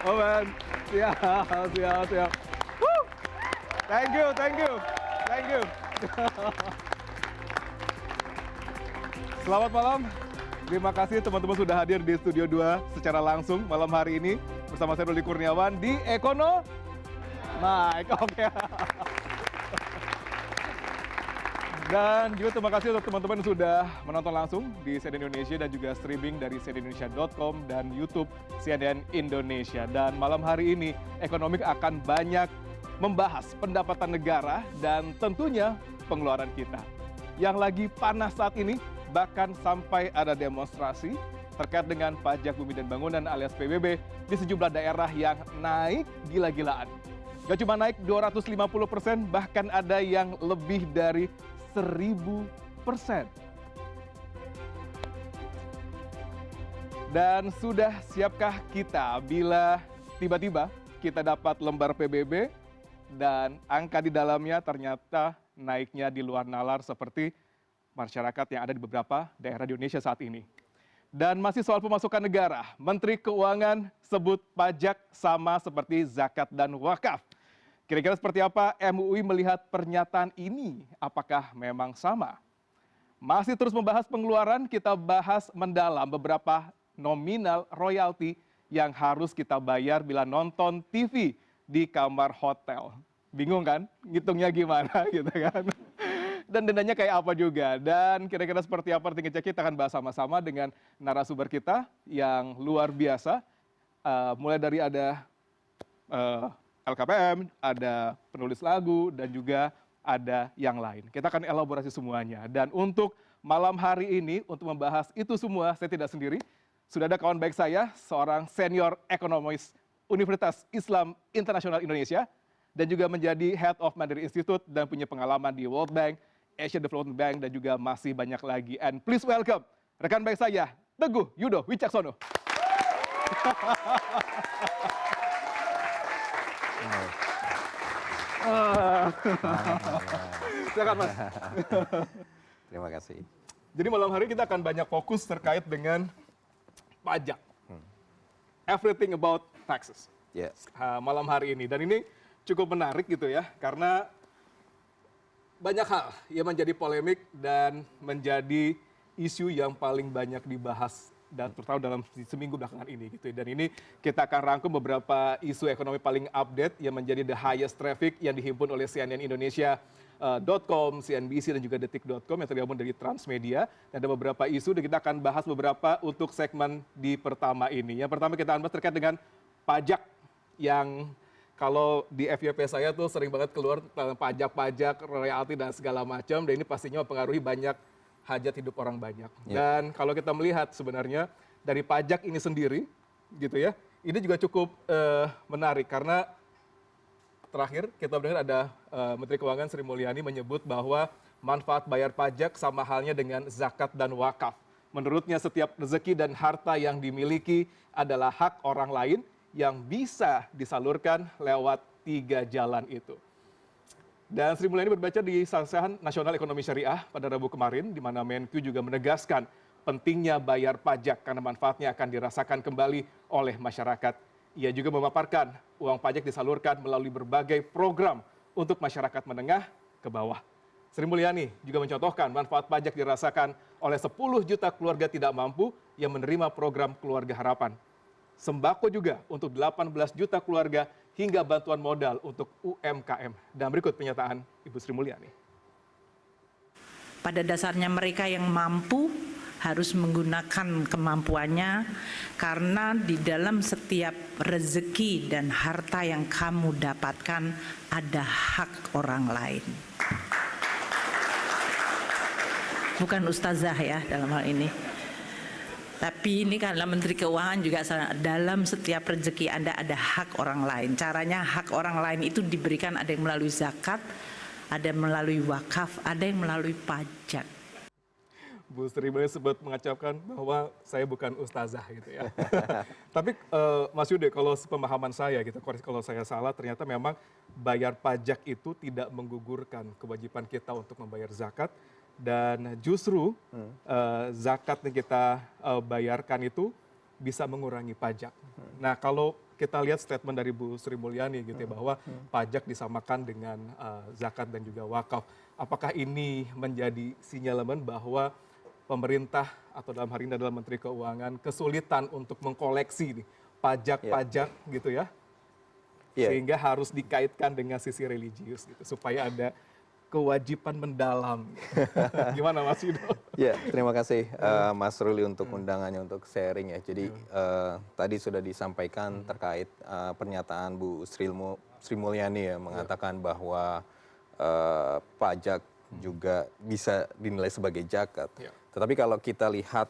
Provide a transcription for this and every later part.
Oh man, siap, siap, siap. Woo! Thank you, thank you, thank you. Selamat malam. Terima kasih teman-teman sudah hadir di Studio 2 secara langsung malam hari ini bersama saya Ruli Kurniawan di Ekono Naik. Oke. Dan juga terima kasih untuk teman-teman yang sudah menonton langsung di CNN Indonesia dan juga streaming dari cnnindonesia.com dan YouTube CNN Indonesia. Dan malam hari ini Ekonomik akan banyak membahas pendapatan negara dan tentunya pengeluaran kita. Yang lagi panas saat ini, bahkan sampai ada demonstrasi terkait dengan pajak bumi dan bangunan alias PBB di sejumlah daerah yang naik gila-gilaan. Gak cuma naik 250%, bahkan ada yang lebih dari 1000%. Dan sudah siapkah kita bila tiba-tiba kita dapat lembar PBB dan angka di dalamnya ternyata naiknya di luar nalar seperti masyarakat yang ada di beberapa daerah di Indonesia saat ini. Dan masih soal pemasukan negara, Menteri Keuangan sebut pajak sama seperti zakat dan wakaf. Kira-kira seperti apa MUI melihat pernyataan ini? Apakah memang sama? Masih terus membahas pengeluaran, kita bahas mendalam beberapa nominal royalti yang harus kita bayar bila nonton TV di kamar hotel. Bingung kan? Ngitungnya gimana gitu kan? Dan dendanya kayak apa juga. Dan kira-kira seperti apa nanti kita akan bahas sama-sama dengan narasumber kita yang luar biasa. Mulai dari ada LKPM, ada penulis lagu, dan juga ada yang lain. Kita akan elaborasi semuanya. Dan untuk malam hari ini, untuk membahas itu semua, saya tidak sendiri. Sudah ada kawan baik saya, seorang senior ekonomis Universitas Islam Internasional Indonesia, dan juga menjadi Head of Mandiri Institute dan punya pengalaman di World Bank, Asian Development Bank, dan juga masih banyak lagi. And please welcome rekan baik saya, Teguh Yudo Wicaksono. Silakan Mas. Terima kasih. Jadi malam hari kita akan banyak fokus terkait dengan pajak. Everything about taxes. Yes. Malam hari ini. Dan ini cukup menarik gitu ya, karena banyak hal yang menjadi polemik dan menjadi isu yang paling banyak dibahas dan terutama dalam seminggu belakangan ini gitu. Dan ini kita akan rangkum beberapa isu ekonomi paling update yang menjadi the highest traffic yang dihimpun oleh CNN Indonesia.com, CNBC dan juga Detik.com yang tergabung dari Transmedia. Dan ada beberapa isu dan kita akan bahas beberapa untuk segmen di pertama ini. Yang pertama kita akan bahas terkait dengan pajak yang kalau di FYP saya tuh sering banget keluar pajak-pajak, royalti dan segala macam. Dan ini pastinya mempengaruhi banyak hajat hidup orang banyak. Dan kalau kita melihat sebenarnya dari pajak ini sendiri, gitu ya, ini juga cukup menarik karena terakhir kita mendengar ada Menteri Keuangan Sri Mulyani menyebut bahwa manfaat bayar pajak sama halnya dengan zakat dan wakaf. Menurutnya setiap rezeki dan harta yang dimiliki adalah hak orang lain yang bisa disalurkan lewat 3 jalan itu. Dan Sri Mulyani berbaca di Sangsehan Nasional Ekonomi Syariah pada Rabu kemarin, di mana Menq juga menegaskan pentingnya bayar pajak karena manfaatnya akan dirasakan kembali oleh masyarakat. Ia juga memaparkan uang pajak disalurkan melalui berbagai program untuk masyarakat menengah ke bawah. Sri Mulyani juga mencontohkan manfaat pajak dirasakan oleh 10 juta keluarga tidak mampu yang menerima program Keluarga Harapan. Sembako juga untuk 18 juta keluarga hingga bantuan modal untuk UMKM. Dan berikut pernyataan Ibu Sri Mulyani. Pada dasarnya mereka yang mampu harus menggunakan kemampuannya karena di dalam setiap rezeki dan harta yang kamu dapatkan ada hak orang lain. Bukan ustazah ya dalam hal ini. Tapi ini karena Menteri Keuangan juga dalam setiap rezeki Anda ada hak orang lain. Caranya hak orang lain itu diberikan ada yang melalui zakat, ada yang melalui wakaf, ada yang melalui pajak. Bu Sri Mulyani sempat mengucapkan bahwa saya bukan ustazah gitu ya. Tapi Mas Yude, kalau pemahaman saya gitu, kalau saya salah ternyata memang bayar pajak itu tidak menggugurkan kewajiban kita untuk membayar zakat. Dan justru zakat yang kita bayarkan itu bisa mengurangi pajak. Nah, kalau kita lihat statement dari Bu Sri Mulyani gitu ya, bahwa pajak disamakan dengan zakat dan juga wakaf. Apakah ini menjadi sinyalemen bahwa pemerintah atau dalam hari ini adalah Menteri Keuangan kesulitan untuk mengkoleksi nih pajak-pajak gitu ya, sehingga harus dikaitkan dengan sisi religius gitu, supaya ada kewajiban mendalam. Gimana Mas Yudo? Ya, terima kasih Mas Ruli untuk undangannya untuk sharing ya. Jadi tadi sudah disampaikan terkait pernyataan Bu Sri Mulyani ya, mengatakan bahwa pajak juga bisa dinilai sebagai zakat. Tetapi kalau kita lihat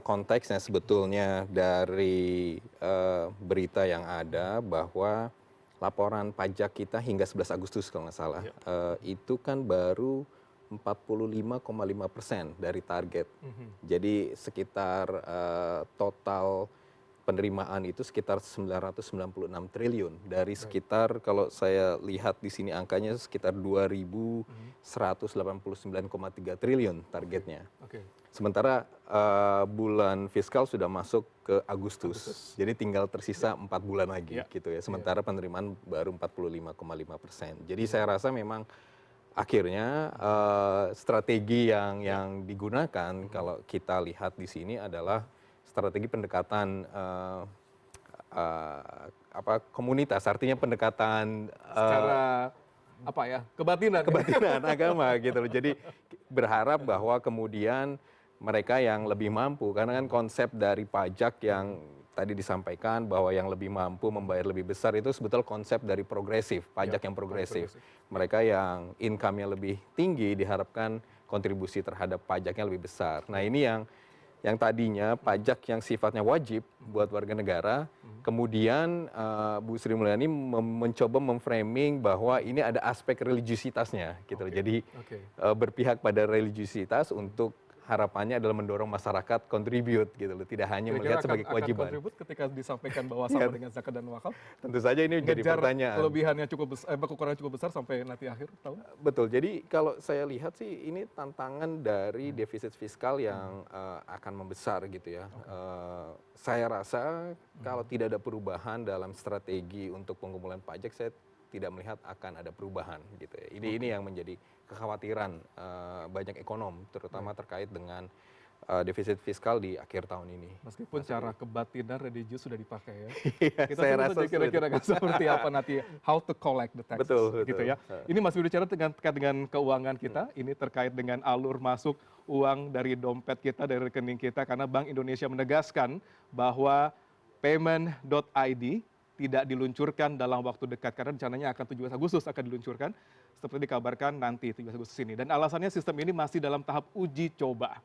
konteksnya sebetulnya dari berita yang ada bahwa laporan pajak kita hingga 11 Agustus kalau nggak salah, itu kan baru 45,5% dari target. Jadi sekitar total penerimaan itu sekitar 996 triliun dari sekitar, kalau saya lihat di sini angkanya sekitar 2.189,3 triliun targetnya. Sementara bulan fiskal sudah masuk ke Agustus, jadi tinggal tersisa 4 bulan lagi gitu ya. Sementara penerimaan baru 45,5%. Jadi saya rasa memang akhirnya strategi yang digunakan kalau kita lihat di sini adalah strategi pendekatan komunitas, artinya pendekatan secara kebatinan agama gitu loh. Jadi berharap bahwa kemudian mereka yang lebih mampu, karena kan konsep dari pajak yang tadi disampaikan bahwa yang lebih mampu membayar lebih besar itu sebetulnya konsep dari progresif, pajak yang progresif. Mereka yang income-nya lebih tinggi diharapkan kontribusi terhadap pajaknya lebih besar. Nah, ini yang tadinya pajak yang sifatnya wajib buat warga negara, kemudian Bu Sri Mulyani mencoba memframing bahwa ini ada aspek religiusitasnya gitu. Jadi berpihak pada religiusitas untuk harapannya adalah mendorong masyarakat kontribut gitu loh, tidak hanya melihat sebagai kewajiban. Akan kontribut ketika disampaikan bahwa sama dengan zakat dan wakaf. Tentu saja ini menjadi pertanyaan. Kelebihannya cukup besar, kekurangannya cukup besar sampai nanti akhir tahun. Betul. Jadi kalau saya lihat sih ini tantangan dari defisit fiskal yang akan membesar gitu ya. Saya rasa kalau tidak ada perubahan dalam strategi untuk pengumpulan pajak, saya tidak melihat akan ada perubahan gitu ya. Ini yang menjadi kekhawatiran banyak ekonom, terutama terkait dengan defisit fiskal di akhir tahun ini. Meskipun cara kebatinan religius sudah dipakai ya. Kita saya rasa kira-kira seperti apa nanti how to collect the taxes betul. Gitu ya. Ini masih berbicara terkait dengan keuangan kita, ini terkait dengan alur masuk uang dari dompet kita, dari rekening kita, karena Bank Indonesia menegaskan bahwa payment.id tidak diluncurkan dalam waktu dekat, karena rencananya akan 17 Agustus akan diluncurkan, seperti dikabarkan nanti 17 Agustus ini. Dan alasannya sistem ini masih dalam tahap uji coba.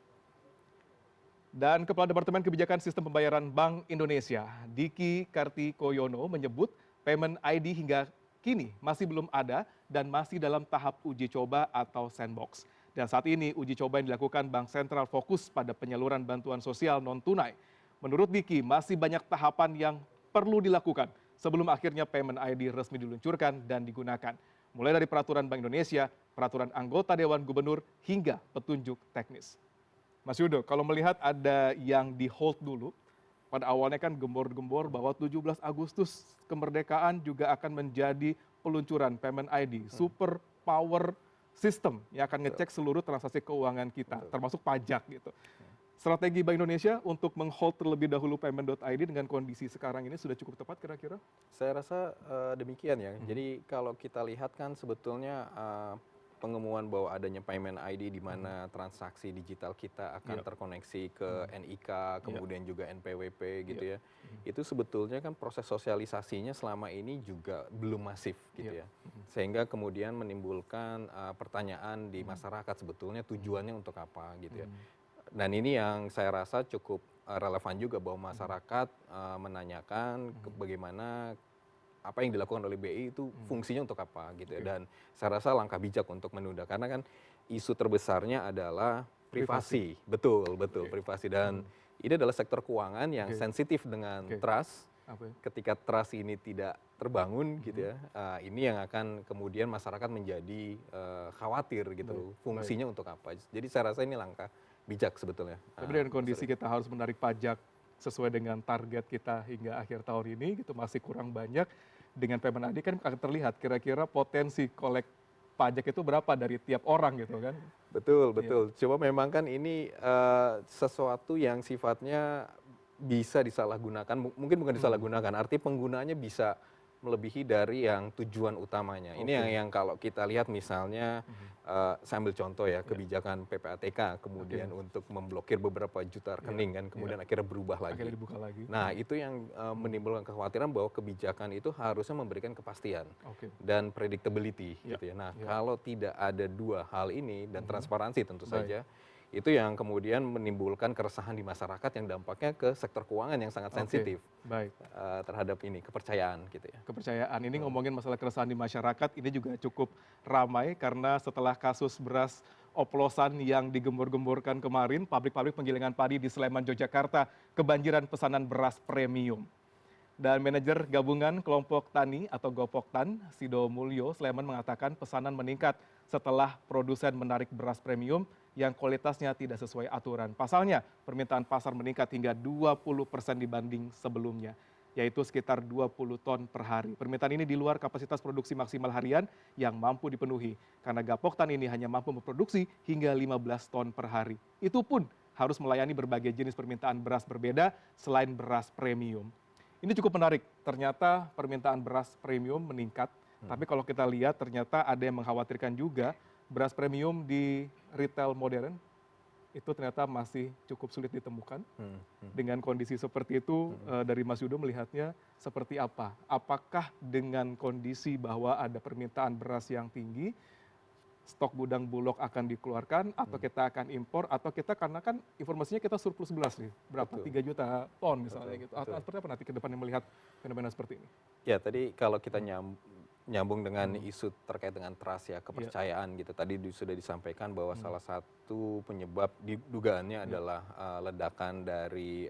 Dan Kepala Departemen Kebijakan Sistem Pembayaran Bank Indonesia, Diki Kartikoyono, menyebut Payment ID hingga kini masih belum ada dan masih dalam tahap uji coba atau sandbox. Dan saat ini uji coba yang dilakukan Bank Sentral fokus pada penyaluran bantuan sosial non-tunai. Menurut Diki, masih banyak tahapan yang perlu dilakukan sebelum akhirnya Payment ID resmi diluncurkan dan digunakan. Mulai dari peraturan Bank Indonesia, peraturan anggota Dewan Gubernur, hingga petunjuk teknis. Mas Yudo, kalau melihat ada yang di hold dulu, pada awalnya kan gembor-gembor bahwa 17 Agustus kemerdekaan juga akan menjadi peluncuran Payment ID, super power system yang akan ngecek seluruh transaksi keuangan kita, termasuk pajak gitu. Strategi Bank Indonesia untuk menghold terlebih dahulu payment.id dengan kondisi sekarang ini sudah cukup tepat kira-kira? Saya rasa demikian ya. Jadi kalau kita lihat kan sebetulnya pengumuman bahwa adanya payment ID di mana transaksi digital kita akan terkoneksi ke NIK, kemudian juga NPWP gitu ya. Itu sebetulnya kan proses sosialisasinya selama ini juga belum masif gitu ya. Sehingga kemudian menimbulkan pertanyaan di masyarakat sebetulnya tujuannya untuk apa gitu ya. Dan ini yang saya rasa cukup relevan juga bahwa masyarakat menanyakan bagaimana apa yang dilakukan oleh BI itu fungsinya untuk apa gitu ya. Dan saya rasa langkah bijak untuk menunda karena kan isu terbesarnya adalah privasi. Betul, privasi, dan ini adalah sektor keuangan yang sensitif dengan trust. Ketika trust ini tidak terbangun gitu ya, ini yang akan kemudian masyarakat menjadi khawatir gitu fungsinya untuk apa. Jadi saya rasa ini langkah bijak sebetulnya. Tapi dengan kondisi kita harus menarik pajak sesuai dengan target kita hingga akhir tahun ini gitu, masih kurang banyak. Dengan payment ID kan akan terlihat kira-kira potensi kolek pajak itu berapa dari tiap orang gitu kan. Betul, betul. Coba memang kan ini sesuatu yang sifatnya bisa disalahgunakan, mungkin bukan disalahgunakan, arti penggunaannya bisa melebihi dari yang tujuan utamanya. Ini yang kalau kita lihat misalnya, saya ambil contoh ya, kebijakan PPATK, kemudian untuk memblokir beberapa juta rekening kan, kemudian akhirnya berubah lagi. Akhirnya dibuka lagi. Nah, itu yang menimbulkan kekhawatiran bahwa kebijakan itu harusnya memberikan kepastian dan predictability gitu ya. Nah, kalau tidak ada dua hal ini dan transparansi tentu saja, itu yang kemudian menimbulkan keresahan di masyarakat yang dampaknya ke sektor keuangan yang sangat sensitif terhadap ini, kepercayaan gitu ya. Kepercayaan, ini ngomongin masalah keresahan di masyarakat, ini juga cukup ramai karena setelah kasus beras oplosan yang digembor-gemborkan kemarin, pabrik-pabrik penggilingan padi di Sleman, Yogyakarta kebanjiran pesanan beras premium. Dan manajer gabungan kelompok tani atau Gopoktan, Sido Mulyo, Sleman mengatakan pesanan meningkat setelah produsen menarik beras premium yang kualitasnya tidak sesuai aturan. Pasalnya, permintaan pasar meningkat hingga 20% dibanding sebelumnya, yaitu sekitar 20 ton per hari. Permintaan ini di luar kapasitas produksi maksimal harian yang mampu dipenuhi, karena Gapoktan ini hanya mampu memproduksi hingga 15 ton per hari. Itu pun harus melayani berbagai jenis permintaan beras berbeda selain beras premium. Ini cukup menarik, ternyata permintaan beras premium meningkat, tapi kalau kita lihat ternyata ada yang mengkhawatirkan juga, beras premium di retail modern itu ternyata masih cukup sulit ditemukan. Dengan kondisi seperti itu, dari Mas Yudo melihatnya seperti apa? Apakah dengan kondisi bahwa ada permintaan beras yang tinggi, stok gudang Bulog akan dikeluarkan, atau kita akan impor, atau kita, karena kan informasinya kita surplus beras nih, berapa? 3 juta ton misalnya gitu. Atau seperti apa nanti ke depannya melihat fenomena seperti ini? Ya, tadi kalau kita nyambung dengan isu terkait dengan trust ya, kepercayaan gitu. Tadi sudah disampaikan bahwa salah satu penyebab dugaannya adalah ledakan dari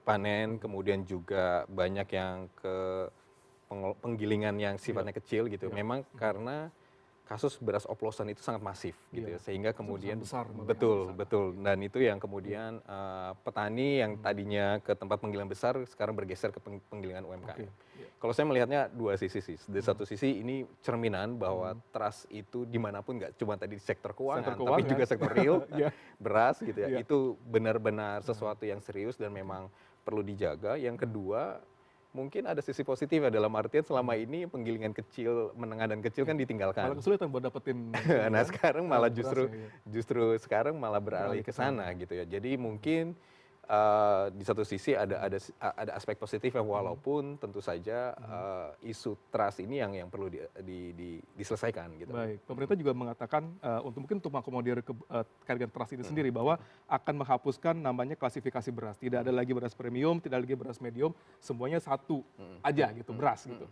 panen, kemudian juga banyak yang penggilingan yang sifatnya kecil gitu. Memang karena kasus beras oplosan itu sangat masif gitu ya, sehingga kemudian betul, dan itu yang kemudian petani yang tadinya ke tempat penggilingan besar sekarang bergeser ke penggilingan UMKM. Kalau saya melihatnya dua sisi sih. Dari satu sisi ini cerminan bahwa trust itu dimanapun, nggak cuma tadi di sektor keuangan, tapi juga sektor real, beras gitu ya. Itu benar-benar sesuatu yang serius dan memang perlu dijaga. Yang kedua, mungkin ada sisi positif ya, dalam artian selama ini penggilingan kecil, menengah dan kecil kan ditinggalkan. Malah kesulitan buat dapetin. Nah sekarang malah justru sekarang malah beralih ke sana gitu ya. Jadi mungkin di satu sisi ada aspek positif yang walaupun tentu saja isu trust ini yang perlu diselesaikan gitu. Baik, pemerintah juga mengatakan untuk mengakomodir dengan trust ini sendiri, bahwa akan menghapuskan namanya klasifikasi beras. Tidak ada lagi beras premium, tidak lagi beras medium, semuanya satu aja gitu, beras gitu.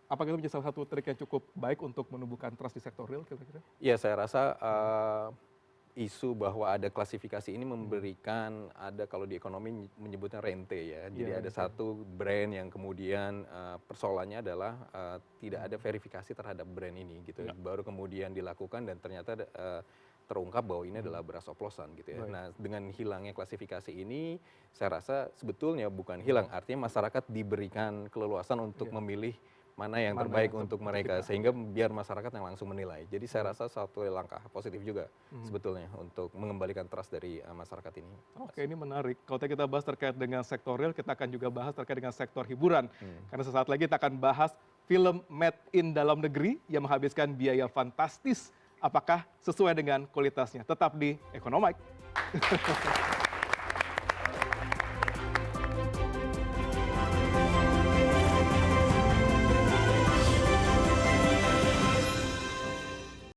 Apakah itu menjadi salah satu trik yang cukup baik untuk menumbuhkan trust di sektor real kira-kira? Iya, saya rasa isu bahwa ada klasifikasi ini memberikan, ada kalau di ekonomi menyebutnya rente ya. Jadi ada satu brand yang kemudian persoalannya adalah tidak ada verifikasi terhadap brand ini gitu. Baru kemudian dilakukan dan ternyata terungkap bahwa ini adalah beras oplosan gitu ya. Nah, dengan hilangnya klasifikasi ini saya rasa sebetulnya bukan hilang, artinya masyarakat diberikan keleluasan untuk memilih mana yang terbaik untuk mereka, sehingga biar masyarakat yang langsung menilai. Jadi saya rasa satu langkah positif juga sebetulnya untuk mengembalikan trust dari masyarakat ini. Oke, ini menarik. Kalau kita bahas terkait dengan sektor real, kita akan juga bahas terkait dengan sektor hiburan. Karena sesaat lagi kita akan bahas film made in dalam negeri yang menghabiskan biaya fantastis. Apakah sesuai dengan kualitasnya? Tetap di Economic.